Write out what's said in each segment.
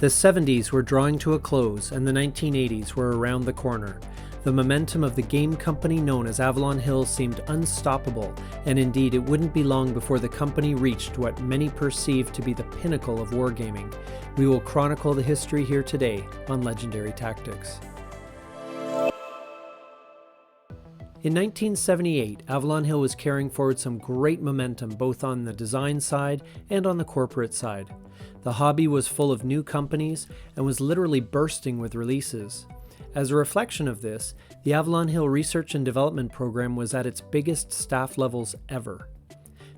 The 70s were drawing to a close and the 1980s were around the corner. The momentum of the game company known as Avalon Hill seemed unstoppable, and indeed it wouldn't be long before the company reached what many perceived to be the pinnacle of wargaming. We will chronicle the history here today on Legendary Tactics. In 1978, Avalon Hill was carrying forward some great momentum both on the design side and on the corporate side. The hobby was full of new companies and was literally bursting with releases. As a reflection of this, the Avalon Hill Research and Development Program was at its biggest staff levels ever.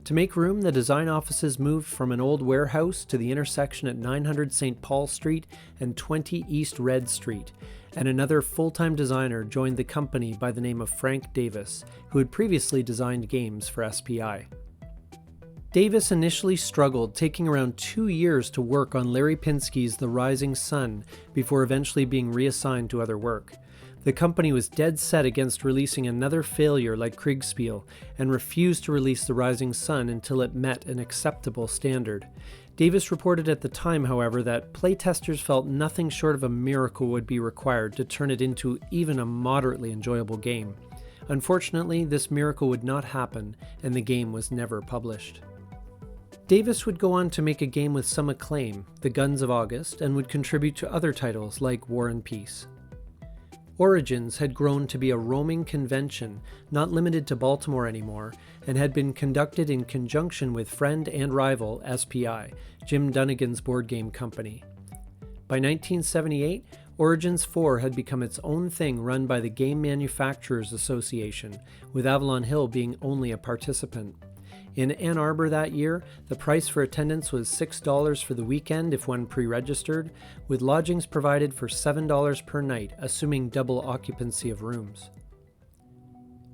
To make room, the design offices moved from an old warehouse to the intersection at 900 St. Paul Street and 20 East Red Street, and another full-time designer joined the company by the name of Frank Davis, who had previously designed games for SPI. Davis initially struggled, taking around 2 years to work on Larry Pinsky's The Rising Sun before eventually being reassigned to other work. The company was dead set against releasing another failure like Kriegspiel and refused to release The Rising Sun until it met an acceptable standard. Davis reported at the time, however, that playtesters felt nothing short of a miracle would be required to turn it into even a moderately enjoyable game. Unfortunately, this miracle would not happen, and the game was never published. Davis would go on to make a game with some acclaim, The Guns of August, and would contribute to other titles like War and Peace. Origins had grown to be a roaming convention, not limited to Baltimore anymore, and had been conducted in conjunction with friend and rival SPI, Jim Dunnigan's board game company. By 1978, Origins 4 had become its own thing run by the Game Manufacturers Association, with Avalon Hill being only a participant. In Ann Arbor that year, the price for attendance was $6 for the weekend if one pre-registered, with lodgings provided for $7 per night, assuming double occupancy of rooms.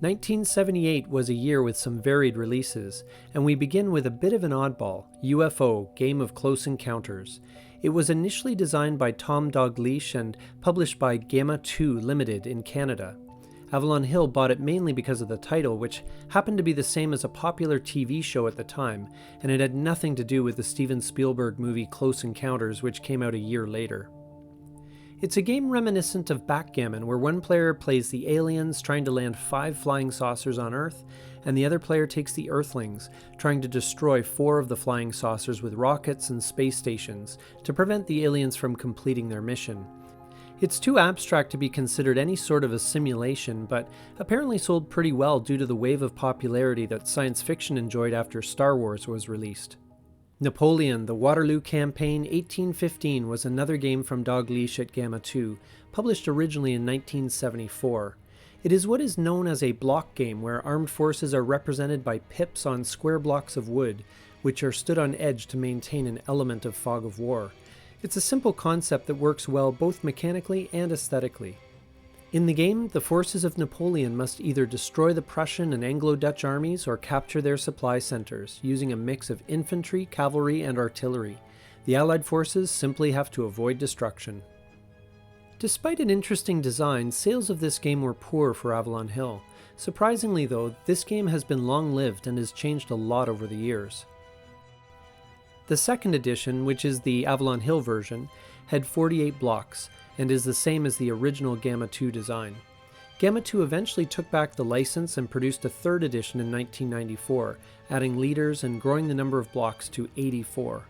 1978 was a year with some varied releases, and we begin with a bit of an oddball, UFO, Game of Close Encounters. It was initially designed by Tom Dalgleish and published by Gamma 2 Limited in Canada. Avalon Hill bought it mainly because of the title, which happened to be the same as a popular TV show at the time, and it had nothing to do with the Steven Spielberg movie Close Encounters, which came out a year later. It's a game reminiscent of backgammon, where one player plays the aliens trying to land 5 flying saucers on Earth, and the other player takes the Earthlings, trying to destroy 4 of the flying saucers with rockets and space stations to prevent the aliens from completing their mission. It's too abstract to be considered any sort of a simulation, but apparently sold pretty well due to the wave of popularity that science fiction enjoyed after Star Wars was released. Napoleon, the Waterloo Campaign 1815 was another game from Dalgleish at Gamma 2, published originally in 1974. It is what is known as a block game, where armed forces are represented by pips on square blocks of wood, which are stood on edge to maintain an element of fog of war. It's a simple concept that works well both mechanically and aesthetically. In the game, the forces of Napoleon must either destroy the Prussian and Anglo-Dutch armies or capture their supply centers, using a mix of infantry, cavalry, and artillery. The Allied forces simply have to avoid destruction. Despite an interesting design, sales of this game were poor for Avalon Hill. Surprisingly though, this game has been long-lived and has changed a lot over the years. The second edition, which is the Avalon Hill version, had 48 blocks, and is the same as the original Gamma 2 design. Gamma 2 eventually took back the license and produced a third edition in 1994, adding leaders and growing the number of blocks to 84.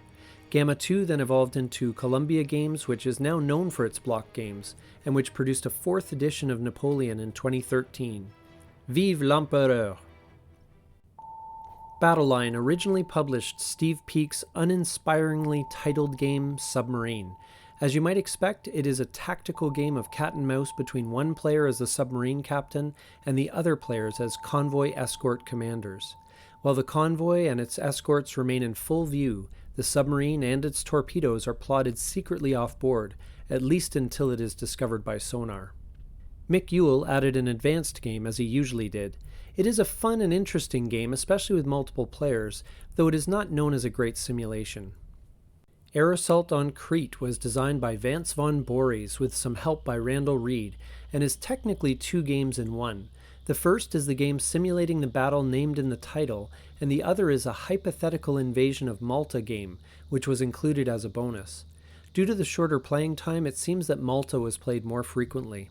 Gamma 2 then evolved into Columbia Games, which is now known for its block games, and which produced a fourth edition of Napoleon in 2013. Vive l'Empereur! Battleline originally published Steve Peak's uninspiringly titled game Submarine. As you might expect, it is a tactical game of cat and mouse between one player as the submarine captain and the other players as convoy escort commanders. While the convoy and its escorts remain in full view, the submarine and its torpedoes are plotted secretly off board, at least until it is discovered by sonar. Mick Yule added an advanced game as he usually did. It is a fun and interesting game, especially with multiple players, though it is not known as a great simulation. Air Assault on Crete was designed by Vance von Bories with some help by Randall Reed, and is technically 2 games in one. The first is the game simulating the battle named in the title, and the other is a hypothetical invasion of Malta game, which was included as a bonus. Due to the shorter playing time, it seems that Malta was played more frequently.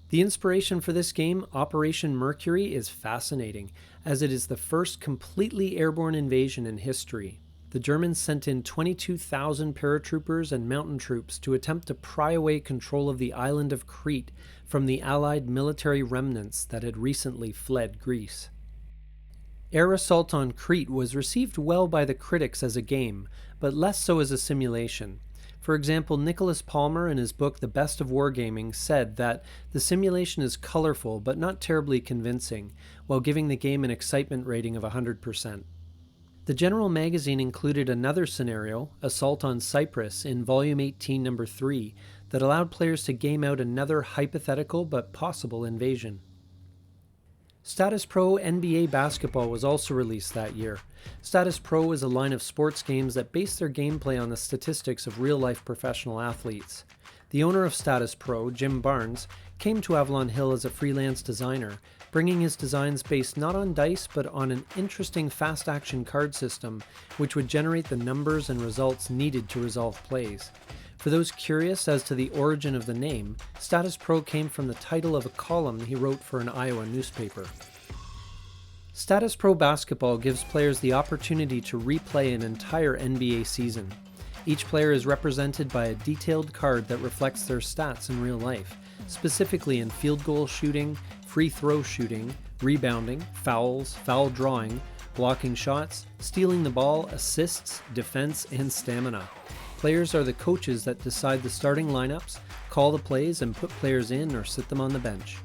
The inspiration for this game, Operation Mercury, is fascinating, as it is the first completely airborne invasion in history. The Germans sent in 22,000 paratroopers and mountain troops to attempt to pry away control of the island of Crete from the Allied military remnants that had recently fled Greece. Air Assault on Crete was received well by the critics as a game, but less so as a simulation. For example, Nicholas Palmer, in his book The Best of Wargaming, said that the simulation is colorful but not terribly convincing, while giving the game an excitement rating of 100%. The General magazine included another scenario, Assault on Cyprus, in Volume 18, Number 3, that allowed players to game out another hypothetical but possible invasion. Status Pro NBA Basketball was also released that year. Status Pro is a line of sports games that base their gameplay on the statistics of real-life professional athletes. The owner of Status Pro, Jim Barnes, came to Avalon Hill as a freelance designer, bringing his designs based not on dice but on an interesting fast-action card system, which would generate the numbers and results needed to resolve plays. For those curious as to the origin of the name, Status Pro came from the title of a column he wrote for an Iowa newspaper. Status Pro Basketball gives players the opportunity to replay an entire NBA season. Each player is represented by a detailed card that reflects their stats in real life, specifically in field goal shooting, free throw shooting, rebounding, fouls, foul drawing, blocking shots, stealing the ball, assists, defense, and stamina. Players are the coaches that decide the starting lineups, call the plays, and put players in or sit them on the bench.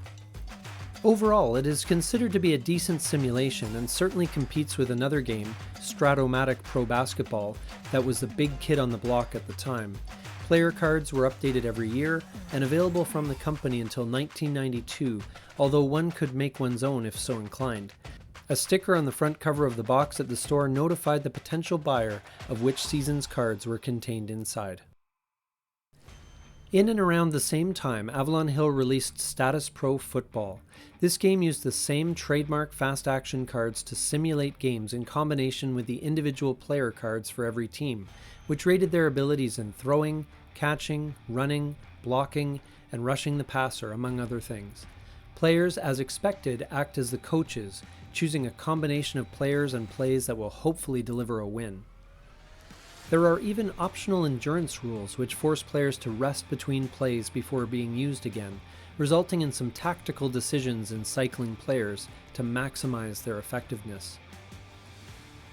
Overall, it is considered to be a decent simulation and certainly competes with another game, Stratomatic Pro Basketball, that was the big kid on the block at the time. Player cards were updated every year and available from the company until 1992, although one could make one's own if so inclined. A sticker on the front cover of the box at the store notified the potential buyer of which season's cards were contained inside. In and around the same time, Avalon Hill released Status Pro Football. This game used the same trademark fast-action cards to simulate games in combination with the individual player cards for every team, which rated their abilities in throwing, catching, running, blocking, and rushing the passer, among other things. Players, as expected, act as the coaches, choosing a combination of players and plays that will hopefully deliver a win. There are even optional endurance rules which force players to rest between plays before being used again, resulting in some tactical decisions in cycling players to maximize their effectiveness.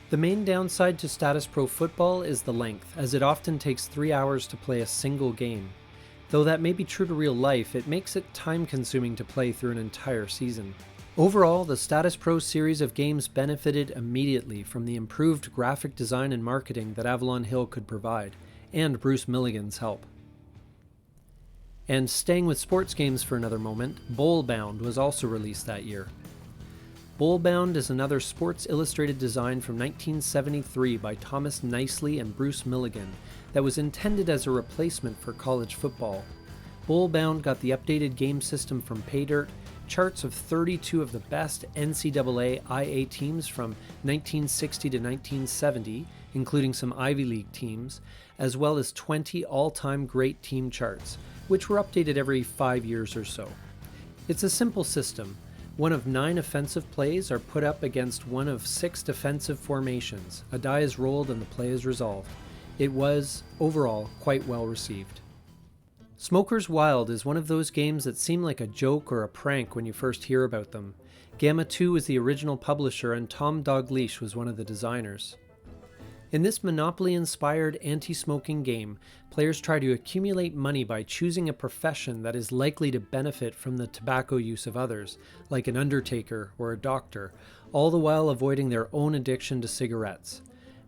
The main downside to Status Pro Football is the length, as it often takes 3 hours to play a single game. Though that may be true to real life, it makes it time-consuming to play through an entire season. Overall, the Status Pro series of games benefited immediately from the improved graphic design and marketing that Avalon Hill could provide, and Bruce Milligan's help. And staying with sports games for another moment, Bowlbound was also released that year. Bowlbound is another Sports Illustrated design from 1973 by Thomas Nicely and Bruce Milligan that was intended as a replacement for college football. Bowlbound got the updated game system from Paydirt, charts of 32 of the best NCAA IA teams from 1960 to 1970, including some Ivy League teams, as well as 20 all-time great team charts, which were updated every 5 years or so. It's a simple system. One of 9 offensive plays are put up against one of 6 defensive formations. A die is rolled and the play is resolved. It was, overall, quite well received. Smokers Wild is one of those games that seem like a joke or a prank when you first hear about them. Gamma 2 was the original publisher and Tom Dalgleish was one of the designers. In this Monopoly-inspired anti-smoking game, players try to accumulate money by choosing a profession that is likely to benefit from the tobacco use of others, like an undertaker or a doctor, all the while avoiding their own addiction to cigarettes.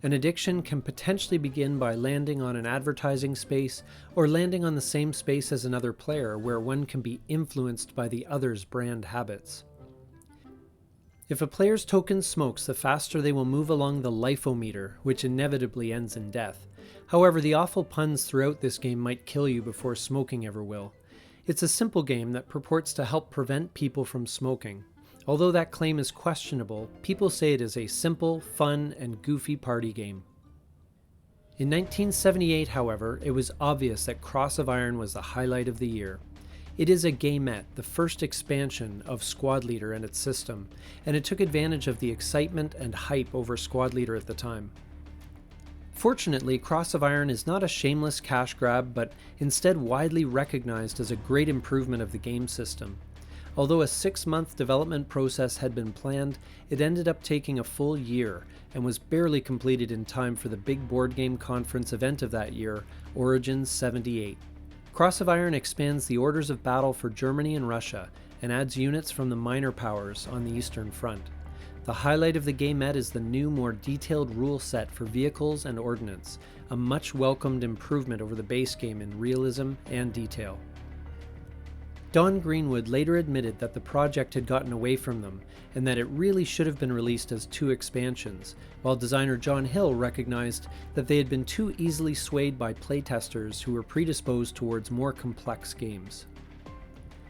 An addiction can potentially begin by landing on an advertising space or landing on the same space as another player where one can be influenced by the other's brand habits. If a player's token smokes, the faster they will move along the lifometer, which inevitably ends in death. However, the awful puns throughout this game might kill you before smoking ever will. It's a simple game that purports to help prevent people from smoking. Although that claim is questionable, people say it is a simple, fun, and goofy party game. In 1978, however, it was obvious that Cross of Iron was the highlight of the year. It is a gamette, the first expansion of Squad Leader and its system, and it took advantage of the excitement and hype over Squad Leader at the time. Fortunately, Cross of Iron is not a shameless cash grab, but instead widely recognized as a great improvement of the game system. Although a 6-month development process had been planned, it ended up taking a full year and was barely completed in time for the big board game conference event of that year, Origins 78. Cross of Iron expands the orders of battle for Germany and Russia and adds units from the minor powers on the Eastern Front. The highlight of the gamette is the new, more detailed rule set for vehicles and ordnance, a much welcomed improvement over the base game in realism and detail. Don Greenwood later admitted that the project had gotten away from them and that it really should have been released as 2 expansions, while designer John Hill recognized that they had been too easily swayed by playtesters who were predisposed towards more complex games.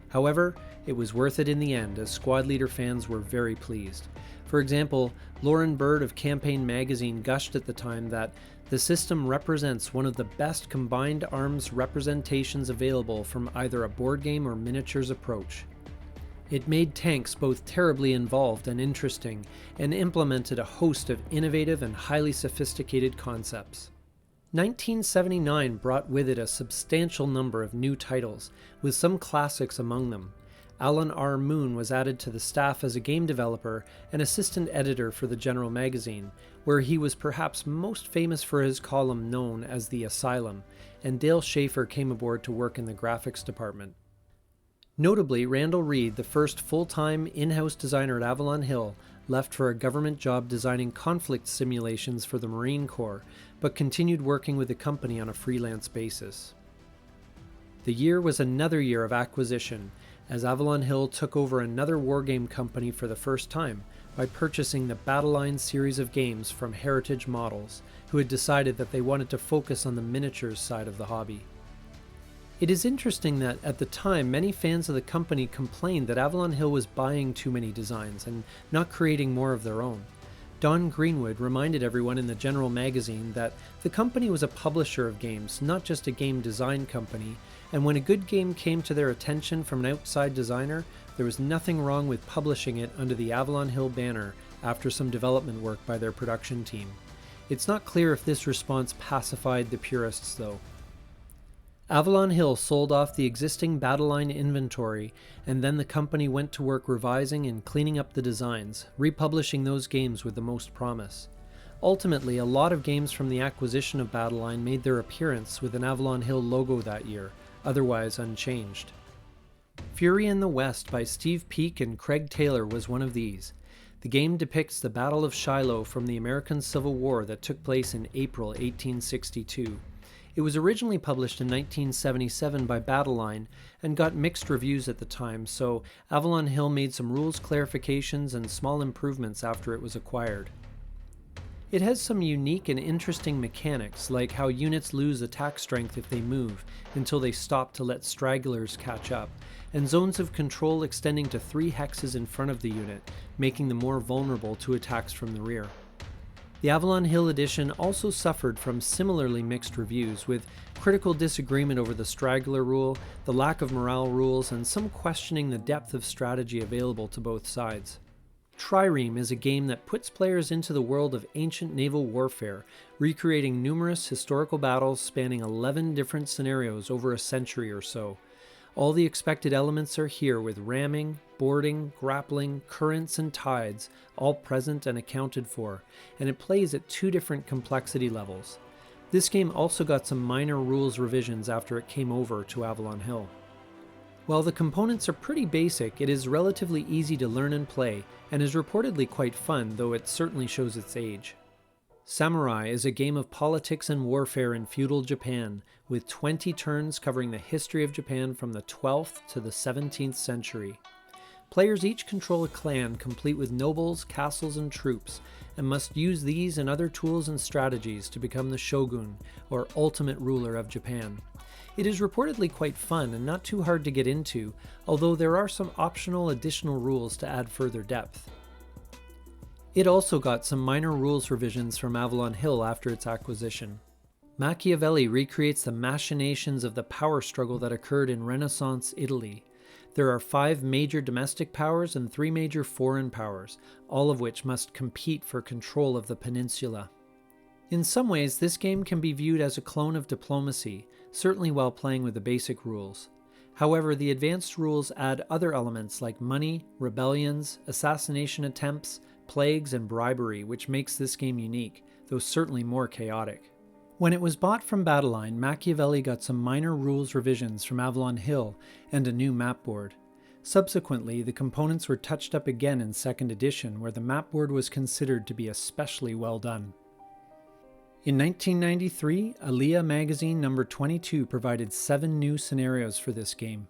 However, it was worth it in the end, as Squad Leader fans were very pleased. For example, Lauren Bird of Campaign magazine gushed at the time that the system represents one of the best combined arms representations available from either a board game or miniatures approach. It made tanks both terribly involved and interesting, and implemented a host of innovative and highly sophisticated concepts. 1979 brought with it a substantial number of new titles, with some classics among them. Alan R. Moon was added to the staff as a game developer and assistant editor for the General magazine, where he was perhaps most famous for his column known as The Asylum, and Dale Schaefer came aboard to work in the graphics department. Notably, Randall Reed, the first full-time in-house designer at Avalon Hill, left for a government job designing conflict simulations for the Marine Corps, but continued working with the company on a freelance basis. The year was another year of acquisition, as Avalon Hill took over another wargame company for the first time by purchasing the Battle Line series of games from Heritage Models, who had decided that they wanted to focus on the miniatures side of the hobby. It is interesting that at the time many fans of the company complained that Avalon Hill was buying too many designs and not creating more of their own. Don Greenwood reminded everyone in the General magazine that the company was a publisher of games, not just a game design company, and when a good game came to their attention from an outside designer, there was nothing wrong with publishing it under the Avalon Hill banner after some development work by their production team. It's not clear if this response pacified the purists, though. Avalon Hill sold off the existing Battle Line inventory, and then the company went to work revising and cleaning up the designs, republishing those games with the most promise. Ultimately, a lot of games from the acquisition of Battle Line made their appearance with an Avalon Hill logo that year, otherwise unchanged. Fury in the West by Steve Peake and Craig Taylor was one of these. The game depicts the Battle of Shiloh from the American Civil War that took place in April 1862. It was originally published in 1977 by Battle Line and got mixed reviews at the time, so Avalon Hill made some rules clarifications and small improvements after it was acquired. It has some unique and interesting mechanics, like how units lose attack strength if they move until they stop to let stragglers catch up, and zones of control extending to 3 hexes in front of the unit, making them more vulnerable to attacks from the rear. The Avalon Hill edition also suffered from similarly mixed reviews, with critical disagreement over the straggler rule, the lack of morale rules, and some questioning the depth of strategy available to both sides. Trireme is a game that puts players into the world of ancient naval warfare, recreating numerous historical battles spanning 11 different scenarios over a century or so. All the expected elements are here, with ramming, boarding, grappling, currents, and tides all present and accounted for, and it plays at 2 different complexity levels. This game also got some minor rules revisions after it came over to Avalon Hill. While the components are pretty basic, it is relatively easy to learn and play, and is reportedly quite fun, though it certainly shows its age. Samurai is a game of politics and warfare in feudal Japan, with 20 turns covering the history of Japan from the 12th to the 17th century. Players each control a clan complete with nobles, castles, and troops, and must use these and other tools and strategies to become the shogun, or ultimate ruler of Japan. It is reportedly quite fun and not too hard to get into, although there are some optional additional rules to add further depth. It also got some minor rules revisions from Avalon Hill after its acquisition. Machiavelli recreates the machinations of the power struggle that occurred in Renaissance Italy. There are 5 major domestic powers and 3 major foreign powers, all of which must compete for control of the peninsula. In some ways, this game can be viewed as a clone of diplomacy, certainly while playing with the basic rules. However, the advanced rules add other elements like money, rebellions, assassination attempts, plagues, and bribery, which makes this game unique, though certainly more chaotic. When it was bought from Battleline, Machiavelli got some minor rules revisions from Avalon Hill and a new map board. Subsequently, the components were touched up again in 2nd edition, where the map board was considered to be especially well done. In 1993, Alea magazine number 22 provided 7 new scenarios for this game.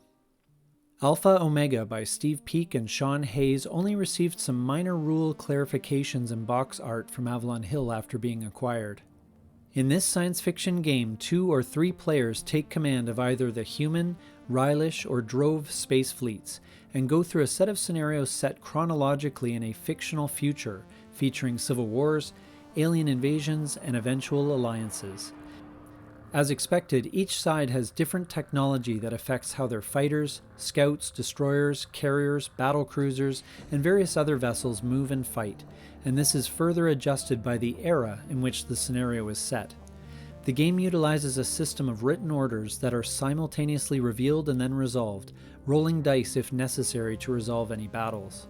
Alpha Omega by Steve Peake and Sean Hayes only received some minor rule clarifications and box art from Avalon Hill after being acquired. In this science fiction game, 2 or 3 players take command of either the human, Rylish, or Drove space fleets, and go through a set of scenarios set chronologically in a fictional future, featuring civil wars, alien invasions, and eventual alliances. As expected, each side has different technology that affects how their fighters, scouts, destroyers, carriers, battle cruisers, and various other vessels move and fight, and this is further adjusted by the era in which the scenario is set. The game utilizes a system of written orders that are simultaneously revealed and then resolved, rolling dice if necessary to resolve any battles.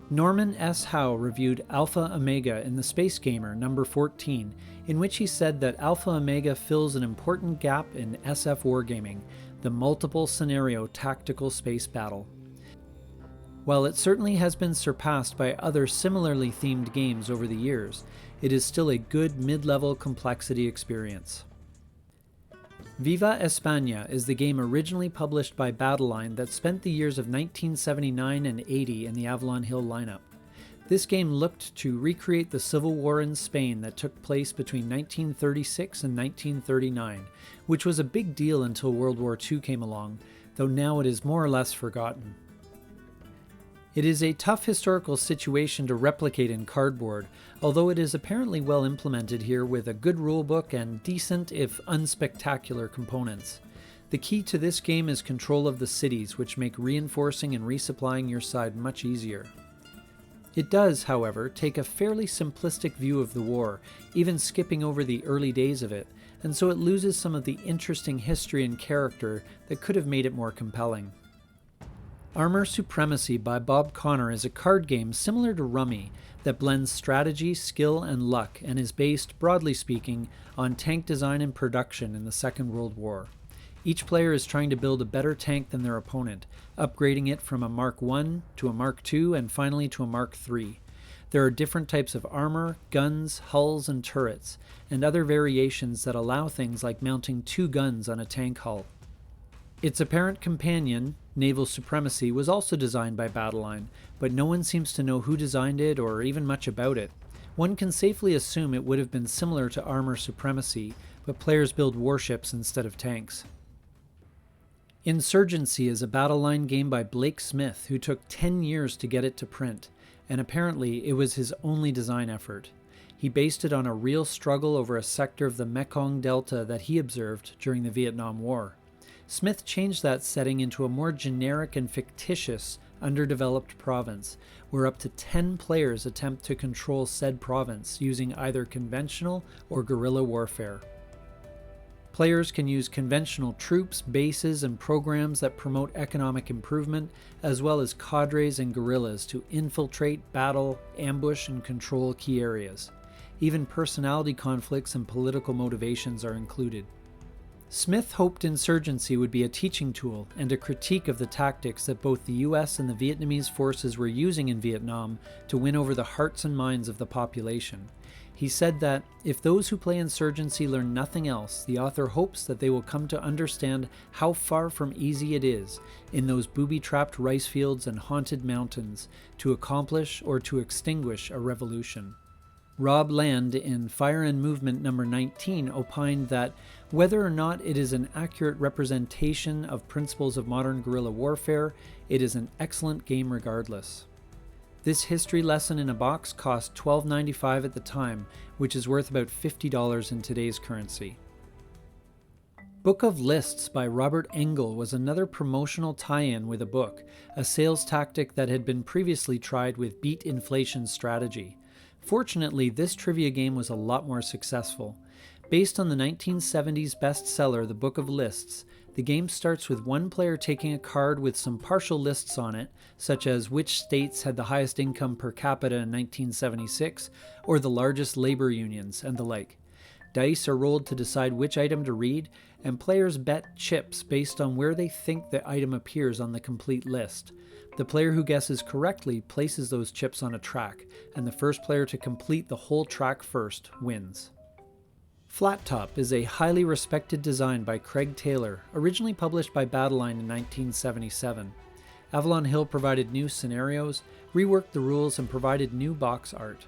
Norman S. Howe reviewed Alpha Omega in The Space Gamer number 14, in which he said that Alpha Omega fills an important gap in SF wargaming, the multiple scenario tactical space battle. While it certainly has been surpassed by other similarly themed games over the years, it is still a good mid-level complexity experience. Viva España is the game originally published by Battleline that spent the years of 1979 and 80 in the Avalon Hill lineup. This game looked to recreate the civil war in Spain that took place between 1936 and 1939, which was a big deal until World War II came along, though now it is more or less forgotten. It is a tough historical situation to replicate in cardboard, although it is apparently well implemented here with a good rulebook and decent, if unspectacular, components. The key to this game is control of the cities, which make reinforcing and resupplying your side much easier. It does, however, take a fairly simplistic view of the war, even skipping over the early days of it, and so it loses some of the interesting history and character that could have made it more compelling. Armor Supremacy by Bob Connor is a card game similar to Rummy that blends strategy, skill, and luck, and is based, broadly speaking, on tank design and production in the Second World War. Each player is trying to build a better tank than their opponent, upgrading it from a Mark I to a Mark II and finally to a Mark III. There are different types of armor, guns, hulls, and turrets, and other variations that allow things like mounting 2 guns on a tank hull. Its apparent companion, Naval Supremacy, was also designed by Battleline, but no one seems to know who designed it or even much about it. One can safely assume it would have been similar to Armor Supremacy, but players build warships instead of tanks. Insurgency is a Battleline game by Blake Smith, who took 10 years to get it to print, and apparently it was his only design effort. He based it on a real struggle over a sector of the Mekong Delta that he observed during the Vietnam War. Smith changed that setting into a more generic and fictitious, underdeveloped province, where up to 10 players attempt to control said province using either conventional or guerrilla warfare. Players can use conventional troops, bases, and programs that promote economic improvement, as well as cadres and guerrillas to infiltrate, battle, ambush, and control key areas. Even personality conflicts and political motivations are included. Smith hoped Insurgency would be a teaching tool and a critique of the tactics that both the US and the Vietnamese forces were using in Vietnam to win over the hearts and minds of the population. He said that, if those who play Insurgency learn nothing else, the author hopes that they will come to understand how far from easy it is, in those booby-trapped rice fields and haunted mountains, to accomplish or to extinguish a revolution. Rob Land in Fire and Movement number 19 opined that whether or not it is an accurate representation of principles of modern guerrilla warfare, it is an excellent game regardless. This history lesson in a box cost $12.95 at the time, which is worth about $50 in today's currency. Book of Lists by Robert Engel was another promotional tie-in with a book, a sales tactic that had been previously tried with beat inflation strategy. Fortunately, this trivia game was a lot more successful. Based on the 1970s bestseller The Book of Lists, the game starts with one player taking a card with some partial lists on it, such as which states had the highest income per capita in 1976, or the largest labor unions, and the like. Dice are rolled to decide which item to read, and players bet chips based on where they think the item appears on the complete list. The player who guesses correctly places those chips on a track, and the first player to complete the whole track first wins. Flat Top is a highly respected design by Craig Taylor, originally published by Battleline in 1977. Avalon Hill provided new scenarios, reworked the rules, and provided new box art.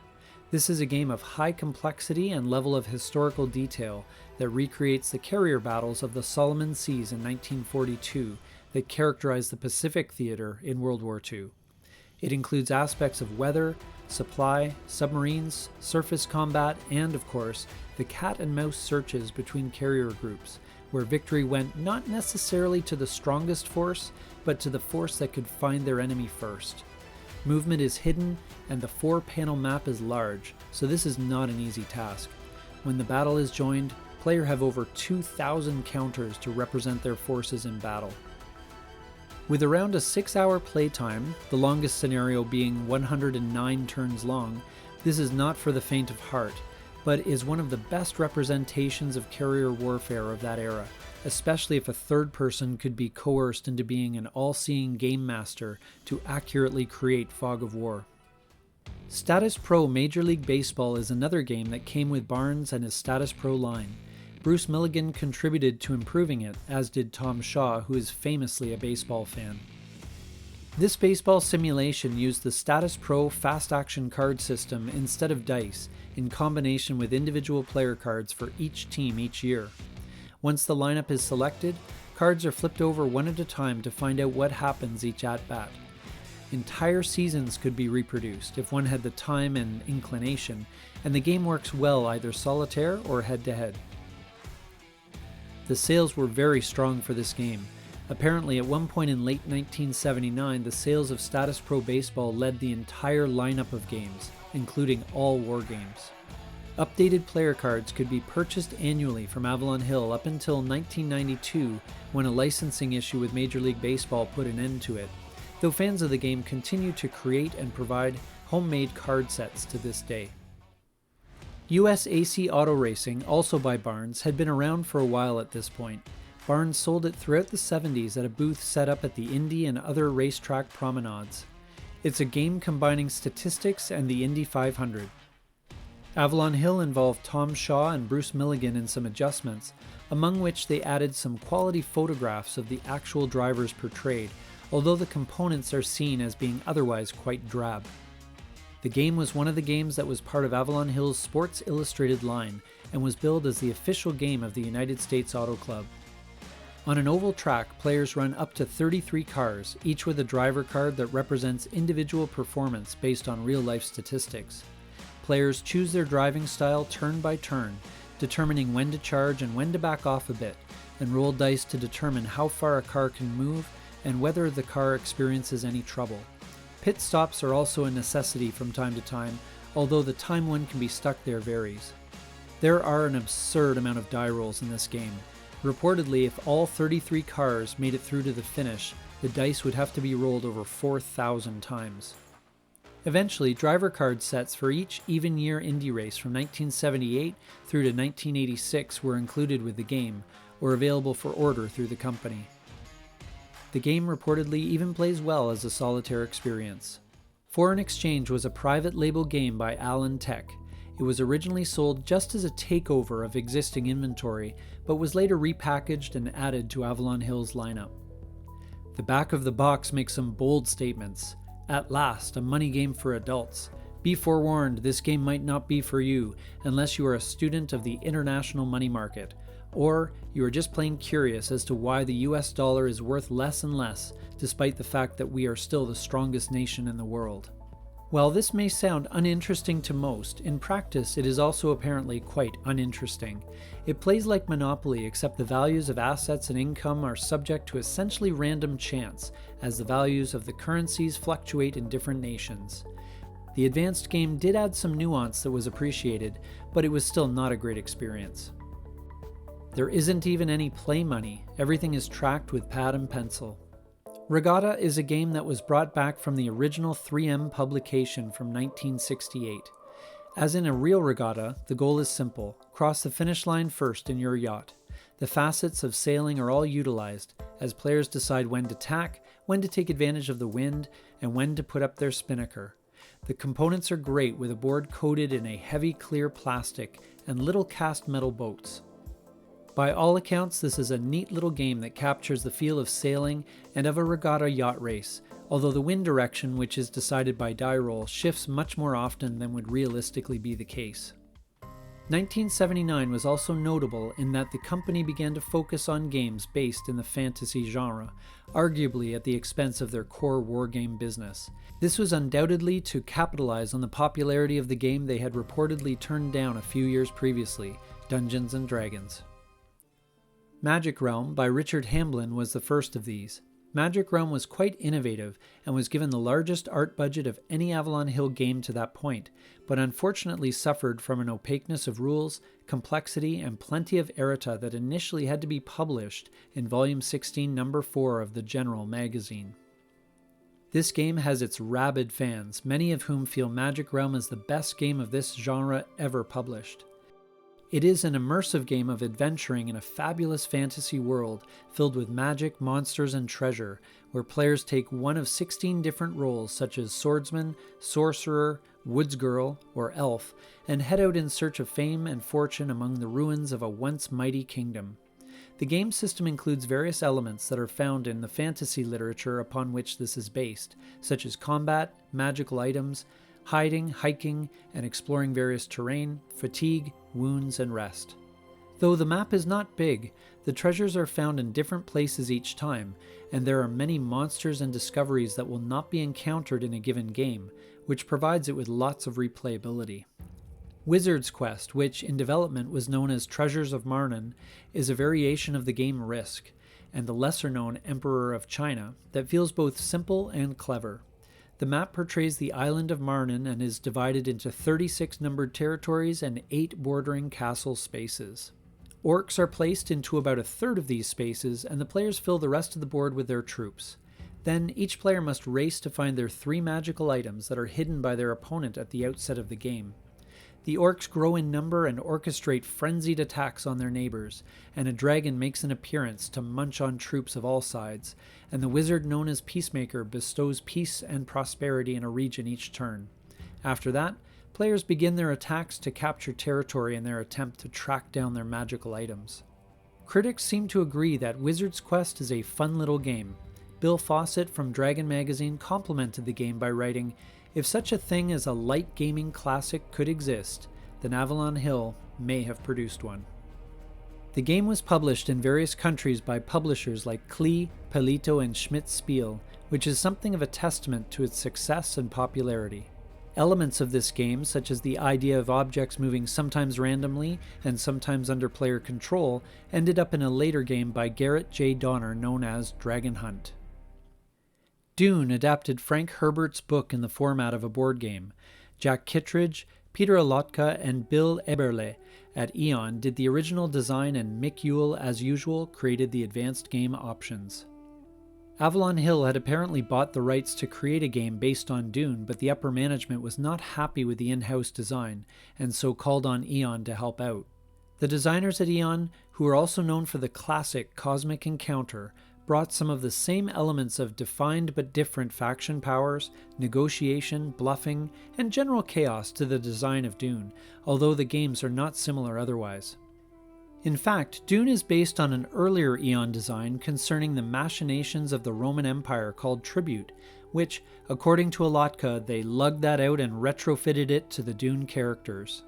This is a game of high complexity and level of historical detail that recreates the carrier battles of the Solomon Seas in 1942 that characterized the Pacific Theater in World War II. It includes aspects of weather, supply, submarines, surface combat, and, of course, the cat and mouse searches between carrier groups, where victory went not necessarily to the strongest force, but to the force that could find their enemy first. Movement is hidden, and the 4-panel map is large, so this is not an easy task. When the battle is joined, players have over 2,000 counters to represent their forces in battle. With around a 6-hour playtime, the longest scenario being 109 turns long, this is not for the faint of heart, but is one of the best representations of carrier warfare of that era, especially if a third person could be coerced into being an all-seeing game master to accurately create fog of war. Status Pro Major League Baseball is another game that came with Barnes and his Status Pro line. Bruce Milligan contributed to improving it, as did Tom Shaw, who is famously a baseball fan. This baseball simulation used the Status Pro fast action card system instead of dice, in combination with individual player cards for each team each year. Once the lineup is selected, cards are flipped over one at a time to find out what happens each at-bat. Entire seasons could be reproduced if one had the time and inclination, and the game works well either solitaire or head-to-head. The sales were very strong for this game. Apparently, at one point in late 1979, the sales of Status Pro Baseball led the entire lineup of games, including all war games. Updated player cards could be purchased annually from Avalon Hill up until 1992, when a licensing issue with Major League Baseball put an end to it, though fans of the game continue to create and provide homemade card sets to this day. USAC Auto Racing, also by Barnes, had been around for a while at this point. Barnes sold it throughout the 70s at a booth set up at the Indy and other racetrack promenades. It's a game combining statistics and the Indy 500. Avalon Hill involved Tom Shaw and Bruce Milligan in some adjustments, among which they added some quality photographs of the actual drivers portrayed, although the components are seen as being otherwise quite drab. The game was one of the games that was part of Avalon Hill's Sports Illustrated line and was billed as the official game of the United States Auto Club. On an oval track, players run up to 33 cars, each with a driver card that represents individual performance based on real-life statistics. Players choose their driving style turn by turn, determining when to charge and when to back off a bit, and roll dice to determine how far a car can move and whether the car experiences any trouble. Pit stops are also a necessity from time to time, although the time one can be stuck there varies. There are an absurd amount of die rolls in this game. Reportedly, if all 33 cars made it through to the finish, the dice would have to be rolled over 4,000 times. Eventually, driver card sets for each even-year Indy race from 1978 through to 1986 were included with the game, or available for order through the company. The game reportedly even plays well as a solitaire experience. Foreign Exchange was a private label game by Allen Tech. It was originally sold just as a takeover of existing inventory, but was later repackaged and added to Avalon Hill's lineup. The back of the box makes some bold statements. At last, a money game for adults. Be forewarned, this game might not be for you, unless you are a student of the international money market, or you are just plain curious as to why the US dollar is worth less and less, despite the fact that we are still the strongest nation in the world. While this may sound uninteresting to most, in practice it is also apparently quite uninteresting. It plays like Monopoly, except the values of assets and income are subject to essentially random chance, as the values of the currencies fluctuate in different nations. The advanced game did add some nuance that was appreciated, but it was still not a great experience. There isn't even any play money, everything is tracked with pad and pencil. Regatta is a game that was brought back from the original 3M publication from 1968. As in a real regatta, the goal is simple: cross the finish line first in your yacht. The facets of sailing are all utilized, as players decide when to tack, when to take advantage of the wind, and when to put up their spinnaker. The components are great, with a board coated in a heavy clear plastic and little cast metal boats. By all accounts, this is a neat little game that captures the feel of sailing and of a regatta yacht race, although the wind direction, which is decided by die roll, shifts much more often than would realistically be the case. 1979 was also notable in that the company began to focus on games based in the fantasy genre, arguably at the expense of their core wargame business. This was undoubtedly to capitalize on the popularity of the game they had reportedly turned down a few years previously, Dungeons & Dragons. Magic Realm by Richard Hamblin was the first of these. Magic Realm was quite innovative and was given the largest art budget of any Avalon Hill game to that point, but unfortunately suffered from an opaqueness of rules, complexity, and plenty of errata that initially had to be published in Volume 16, Number 4 of the General magazine. This game has its rabid fans, many of whom feel Magic Realm is the best game of this genre ever published. It is an immersive game of adventuring in a fabulous fantasy world filled with magic, monsters, and treasure, where players take one of 16 different roles such as swordsman, sorcerer, woods girl, or elf, and head out in search of fame and fortune among the ruins of a once mighty kingdom. The game system includes various elements that are found in the fantasy literature upon which this is based, such as combat, magical items, hiding, hiking, and exploring various terrain, fatigue, wounds, and rest. Though the map is not big, the treasures are found in different places each time, and there are many monsters and discoveries that will not be encountered in a given game, which provides it with lots of replayability. Wizard's Quest, which in development was known as Treasures of Marnin, is a variation of the game Risk, and the lesser-known Emperor of China, that feels both simple and clever. The map portrays the island of Marnin and is divided into 36 numbered territories and 8 bordering castle spaces. Orcs are placed into about a third of these spaces, and the players fill the rest of the board with their troops. Then each player must race to find their 3 magical items that are hidden by their opponent at the outset of the game. The orcs grow in number and orchestrate frenzied attacks on their neighbors, and a dragon makes an appearance to munch on troops of all sides, and the wizard known as Peacemaker bestows peace and prosperity in a region each turn. After that, players begin their attacks to capture territory in their attempt to track down their magical items. Critics seem to agree that Wizard's Quest is a fun little game. Bill Fawcett from Dragon magazine complimented the game by writing, "If such a thing as a light gaming classic could exist, then Avalon Hill may have produced one." The game was published in various countries by publishers like Klee, Palito, and Schmidt-Spiel, which is something of a testament to its success and popularity. Elements of this game, such as the idea of objects moving sometimes randomly and sometimes under player control, ended up in a later game by Garrett J. Donner known as Dragon Hunt. Dune adapted Frank Herbert's book in the format of a board game. Jack Kittredge, Peter Alotka, and Bill Eberle at Eon did the original design, and Mick Yule, as usual, created the advanced game options. Avalon Hill had apparently bought the rights to create a game based on Dune, but the upper management was not happy with the in-house design, and so called on Eon to help out. The designers at Eon, who are also known for the classic Cosmic Encounter, brought some of the same elements of defined but different faction powers, negotiation, bluffing, and general chaos to the design of Dune, although the games are not similar otherwise. In fact, Dune is based on an earlier Eon design concerning the machinations of the Roman Empire called Tribute, which, according to Alotka, they lugged that out and retrofitted it to the Dune characters.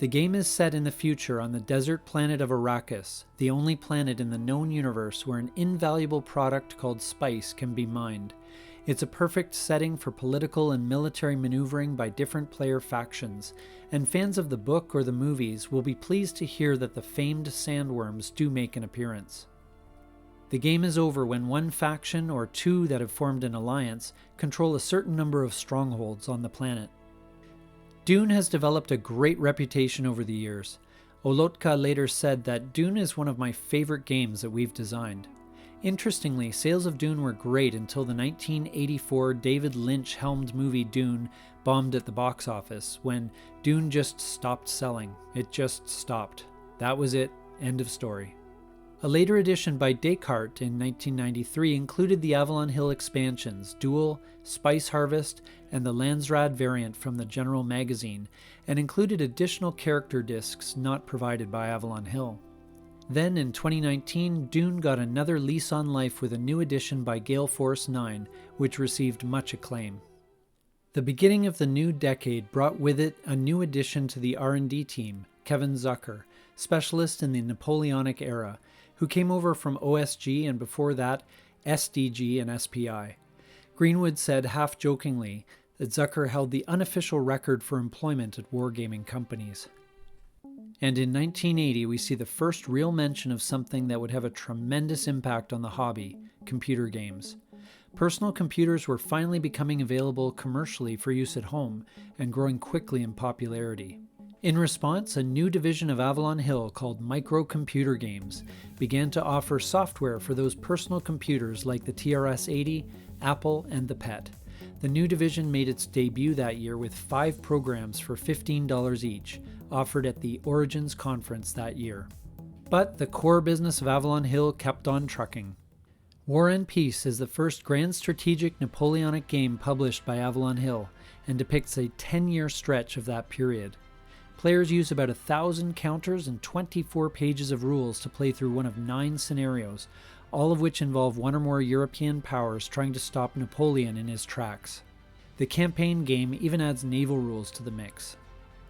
The game is set in the future on the desert planet of Arrakis, the only planet in the known universe where an invaluable product called spice can be mined. It's a perfect setting for political and military maneuvering by different player factions, and fans of the book or the movies will be pleased to hear that the famed sandworms do make an appearance. The game is over when one faction or two that have formed an alliance control a certain number of strongholds on the planet. Dune has developed a great reputation over the years. Olotka later said that Dune is one of my favorite games that we've designed. Interestingly, sales of Dune were great until the 1984 David Lynch-helmed movie Dune bombed at the box office, when Dune just stopped selling. It just stopped. That was it. End of story. A later edition by Descartes in 1993 included the Avalon Hill expansions, Duel, Spice Harvest, and the Landsrad variant from the General Magazine, and included additional character discs not provided by Avalon Hill. Then in 2019, Dune got another lease on life with a new edition by Gale Force 9, which received much acclaim. The beginning of the new decade brought with it a new addition to the R&D team, Kevin Zucker, specialist in the Napoleonic era, who came over from OSG and before that, SDG and SPI. Greenwood said half-jokingly that Zucker held the unofficial record for employment at wargaming companies. And in 1980, we see the first real mention of something that would have a tremendous impact on the hobby, computer games. Personal computers were finally becoming available commercially for use at home and growing quickly in popularity. In response, a new division of Avalon Hill called Microcomputer Games began to offer software for those personal computers like the TRS-80, Apple, and the PET. The new division made its debut that year with 5 programs for $15 each, offered at the Origins conference that year. But the core business of Avalon Hill kept on trucking. War and Peace is the first grand strategic Napoleonic game published by Avalon Hill and depicts a 10-year stretch of that period. Players use about 1,000 counters and 24 pages of rules to play through one of 9 scenarios, all of which involve one or more European powers trying to stop Napoleon in his tracks. The campaign game even adds naval rules to the mix.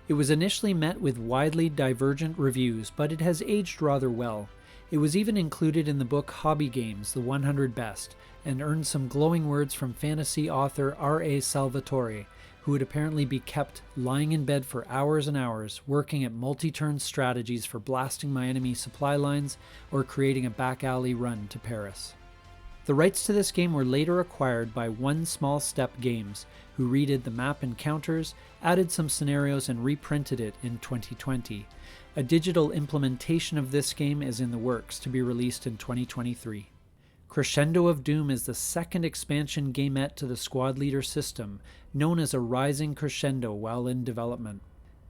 It was initially met with widely divergent reviews, but it has aged rather well. It was even included in the book Hobby Games, the 100 Best, and earned some glowing words from fantasy author R.A. Salvatore, who would apparently be kept lying in bed for hours and hours, working at multi-turn strategies for blasting my enemy supply lines or creating a back alley run to Paris. The rights to this game were later acquired by One Small Step Games, who redid the map and counters, added some scenarios, and reprinted it in 2020. A digital implementation of this game is in the works to be released in 2023. Crescendo of Doom is the second expansion gamette to the Squad Leader system, known as a Rising Crescendo while in development.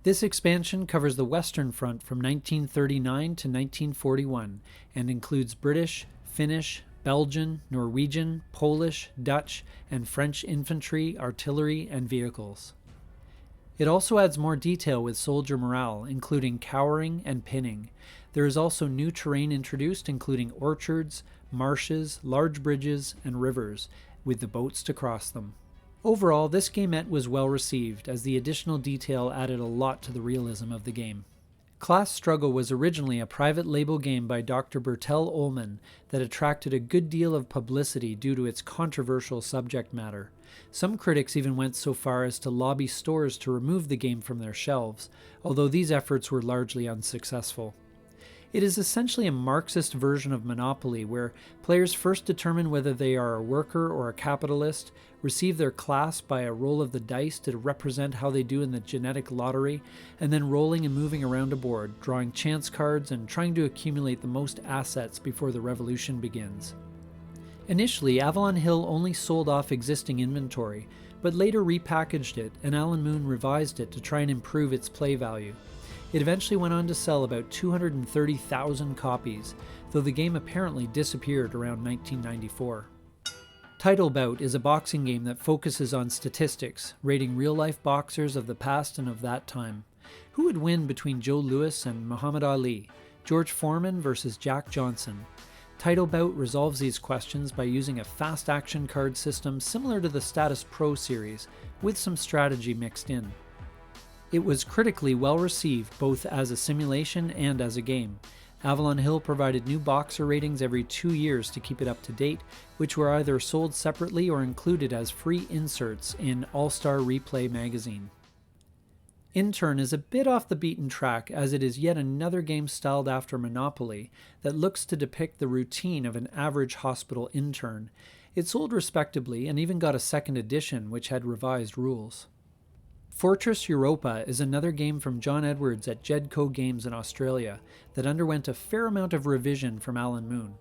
This expansion covers the Western Front from 1939 to 1941 and includes British, Finnish, Belgian, Norwegian, Polish, Dutch, and French infantry, artillery, and vehicles. It also adds more detail with soldier morale, including cowering and pinning. There is also new terrain introduced, including orchards, marshes, large bridges, and rivers, with the boats to cross them. Overall, this gamette was well received, as the additional detail added a lot to the realism of the game. Class Struggle was originally a private label game by Dr. Bertel Ullman that attracted a good deal of publicity due to its controversial subject matter. Some critics even went so far as to lobby stores to remove the game from their shelves, although these efforts were largely unsuccessful. It is essentially a Marxist version of Monopoly, where players first determine whether they are a worker or a capitalist, receive their class by a roll of the dice to represent how they do in the genetic lottery, and then rolling and moving around a board, drawing chance cards and trying to accumulate the most assets before the revolution begins. Initially, Avalon Hill only sold off existing inventory, but later repackaged it, and Alan Moon revised it to try and improve its play value. It eventually went on to sell about 230,000 copies, though the game apparently disappeared around 1994. Title Bout is a boxing game that focuses on statistics, rating real-life boxers of the past and of that time. Who would win between Joe Louis and Muhammad Ali? George Foreman versus Jack Johnson? Title Bout resolves these questions by using a fast action card system similar to the Status Pro series, with some strategy mixed in. It was critically well received both as a simulation and as a game. Avalon Hill provided new boxer ratings every 2 years to keep it up to date, which were either sold separately or included as free inserts in All-Star Replay magazine. Intern is a bit off the beaten track, as it is yet another game styled after Monopoly that looks to depict the routine of an average hospital intern. It sold respectably and even got a second edition which had revised rules. Fortress Europa is another game from John Edwards at Jedco Games in Australia that underwent a fair amount of revision from Alan Moon.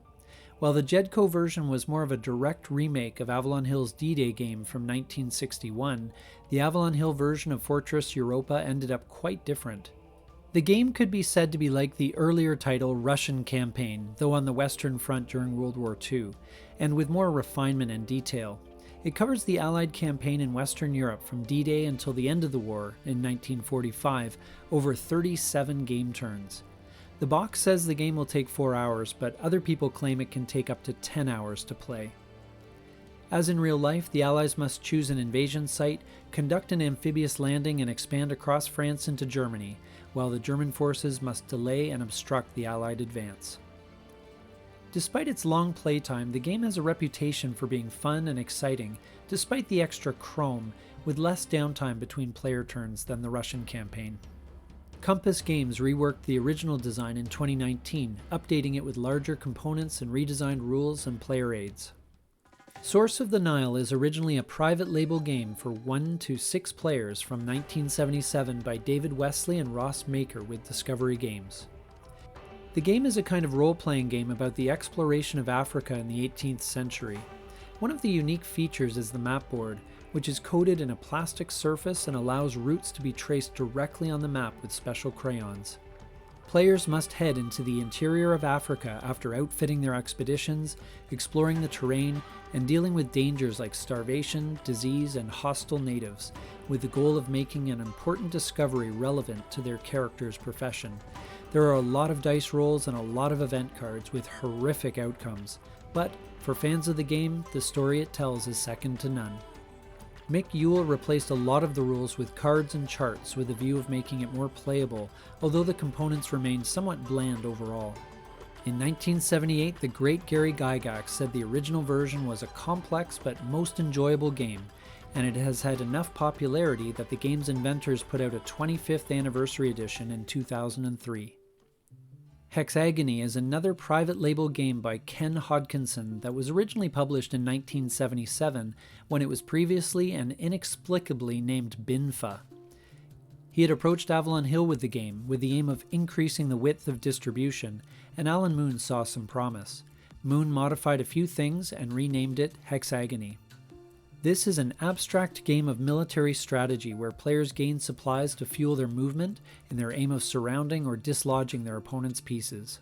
While the Jedco version was more of a direct remake of Avalon Hill's D-Day game from 1961, the Avalon Hill version of Fortress Europa ended up quite different. The game could be said to be like the earlier title Russian Campaign, though on the Western Front during World War II, and with more refinement and detail. It covers the Allied campaign in Western Europe from D-Day until the end of the war in 1945, over 37 game turns. The box says the game will take 4 hours, but other people claim it can take up to 10 hours to play. As in real life, the Allies must choose an invasion site, conduct an amphibious landing, and expand across France into Germany, while the German forces must delay and obstruct the Allied advance. Despite its long playtime, the game has a reputation for being fun and exciting, despite the extra chrome, with less downtime between player turns than the Russian campaign. Compass Games reworked the original design in 2019, updating it with larger components and redesigned rules and player aids. Source of the Nile is originally a private label game for 1 to 6 players from 1977 by David Wesley and Ross Maker with Discovery Games. The game is a kind of role-playing game about the exploration of Africa in the 18th century. One of the unique features is the map board, which is coated in a plastic surface and allows routes to be traced directly on the map with special crayons. Players must head into the interior of Africa after outfitting their expeditions, exploring the terrain, and dealing with dangers like starvation, disease, and hostile natives, with the goal of making an important discovery relevant to their character's profession. There are a lot of dice rolls and a lot of event cards with horrific outcomes, but for fans of the game, the story it tells is second to none. Mick Yule replaced a lot of the rules with cards and charts with a view of making it more playable, although the components remained somewhat bland overall. In 1978, the great Gary Gygax said the original version was a complex but most enjoyable game, and it has had enough popularity that the game's inventors put out a 25th anniversary edition in 2003. Hexagony is another private label game by Ken Hodkinson that was originally published in 1977 when it was previously and inexplicably named Binfa. He had approached Avalon Hill with the game with the aim of increasing the width of distribution, and Alan Moon saw some promise. Moon modified a few things and renamed it Hexagony. This is an abstract game of military strategy where players gain supplies to fuel their movement in their aim of surrounding or dislodging their opponent's pieces.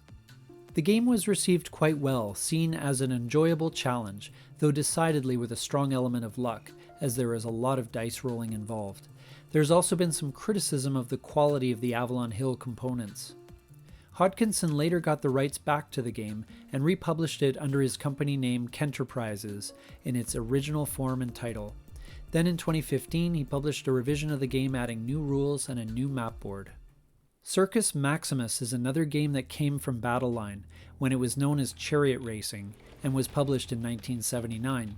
The game was received quite well, seen as an enjoyable challenge, though decidedly with a strong element of luck, as there is a lot of dice rolling involved. There's also been some criticism of the quality of the Avalon Hill components. Hodkinson later got the rights back to the game and republished it under his company name Kenterprises in its original form and title. Then in 2015 he published a revision of the game adding new rules and a new map board. Circus Maximus is another game that came from Battleline when it was known as Chariot Racing and was published in 1979.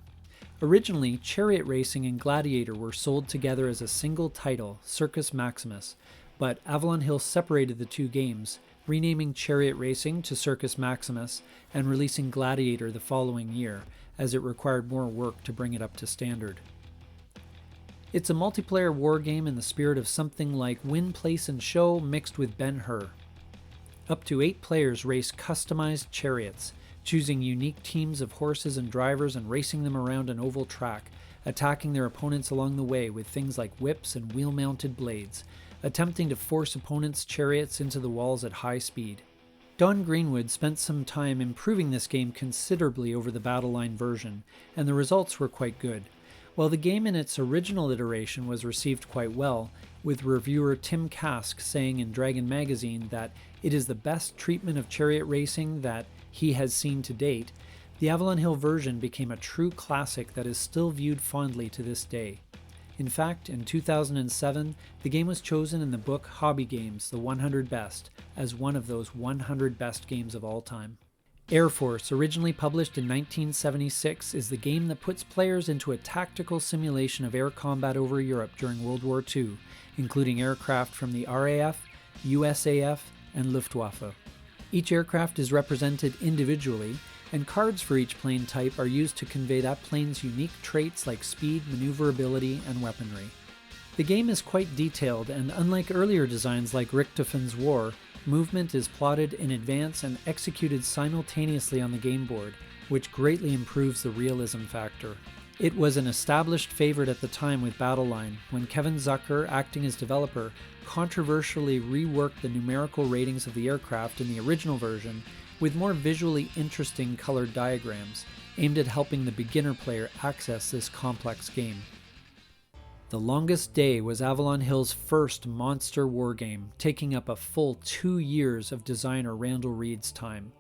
Originally, Chariot Racing and Gladiator were sold together as a single title, Circus Maximus, but Avalon Hill separated the two games, renaming Chariot Racing to Circus Maximus and releasing Gladiator the following year, as it required more work to bring it up to standard. It's a multiplayer war game in the spirit of something like Win, Place, and Show mixed with Ben-Hur. Up to 8 players race customized chariots, choosing unique teams of horses and drivers and racing them around an oval track, attacking their opponents along the way with things like whips and wheel-mounted blades, attempting to force opponents' chariots into the walls at high speed. Don Greenwood spent some time improving this game considerably over the Battleline version, and the results were quite good. While the game in its original iteration was received quite well, with reviewer Tim Kask saying in Dragon magazine that it is the best treatment of chariot racing that he has seen to date, the Avalon Hill version became a true classic that is still viewed fondly to this day. In fact, in 2007, the game was chosen in the book Hobby Games, The 100 Best, as one of those 100 best games of all time. Air Force, originally published in 1976, is the game that puts players into a tactical simulation of air combat over Europe during World War II, including aircraft from the RAF, USAF, and Luftwaffe. Each aircraft is represented individually, and cards for each plane type are used to convey that plane's unique traits like speed, maneuverability, and weaponry. The game is quite detailed, and unlike earlier designs like Richthofen's War, movement is plotted in advance and executed simultaneously on the game board, which greatly improves the realism factor. It was an established favorite at the time with Battleline, when Kevin Zucker, acting as developer, controversially reworked the numerical ratings of the aircraft in the original version with more visually interesting colored diagrams, aimed at helping the beginner player access this complex game. The Longest Day was Avalon Hill's first monster wargame, taking up a full 2 years of designer Randall Reed's time.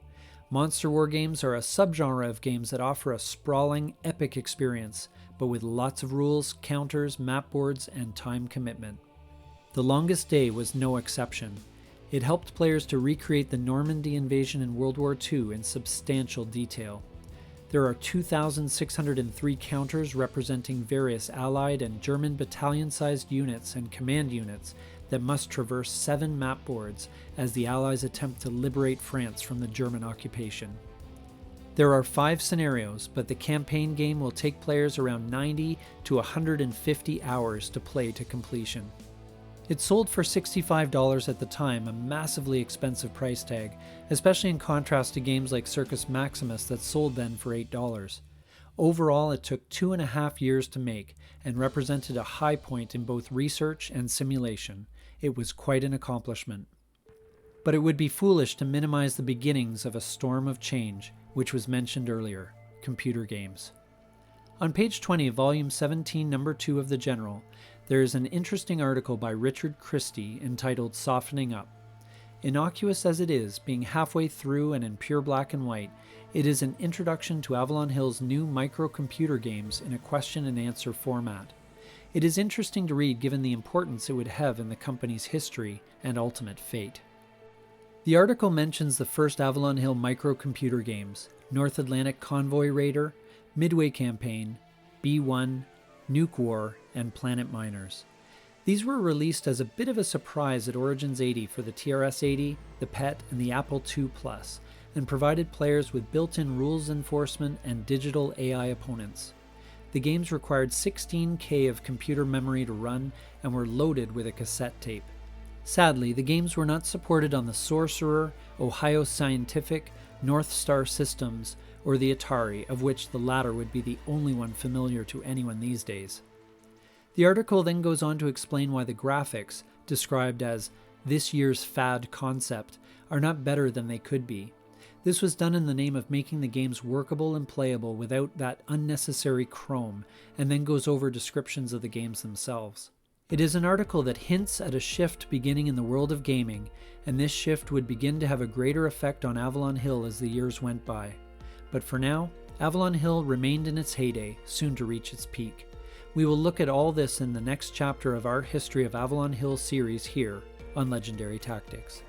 Monster wargames are a subgenre of games that offer a sprawling, epic experience, but with lots of rules, counters, map boards, and time commitment. The Longest Day was no exception. It helped players to recreate the Normandy invasion in World War II in substantial detail. There are 2,603 counters representing various Allied and German battalion-sized units and command units that must traverse 7 map boards as the Allies attempt to liberate France from the German occupation. There are 5 scenarios, but the campaign game will take players around 90 to 150 hours to play to completion. It sold for $65 at the time, a massively expensive price tag, especially in contrast to games like Circus Maximus that sold then for $8. Overall, it took 2.5 years to make and represented a high point in both research and simulation. It was quite an accomplishment. But it would be foolish to minimize the beginnings of a storm of change, which was mentioned earlier: computer games. On page 20 of volume 17, number 2 of The General, there is an interesting article by Richard Christie entitled Softening Up. Innocuous as it is, being halfway through and in pure black and white, it is an introduction to Avalon Hill's new microcomputer games in a question and answer format. It is interesting to read given the importance it would have in the company's history and ultimate fate. The article mentions the first Avalon Hill microcomputer games: North Atlantic Convoy Raider, Midway Campaign, B1, Nuke War, and Planet Miners. These were released as a bit of a surprise at Origins 80 for the TRS-80, the PET, and the Apple II Plus, and provided players with built-in rules enforcement and digital AI opponents. The games required 16K of computer memory to run and were loaded with a cassette tape. Sadly, the games were not supported on the Sorcerer, Ohio Scientific, North Star Systems, or the Atari, of which the latter would be the only one familiar to anyone these days. The article then goes on to explain why the graphics, described as this year's fad concept, are not better than they could be. This was done in the name of making the games workable and playable without that unnecessary chrome, and then goes over descriptions of the games themselves. It is an article that hints at a shift beginning in the world of gaming, and this shift would begin to have a greater effect on Avalon Hill as the years went by. But for now, Avalon Hill remained in its heyday, soon to reach its peak. We will look at all this in the next chapter of our History of Avalon Hill series here on Legendary Tactics.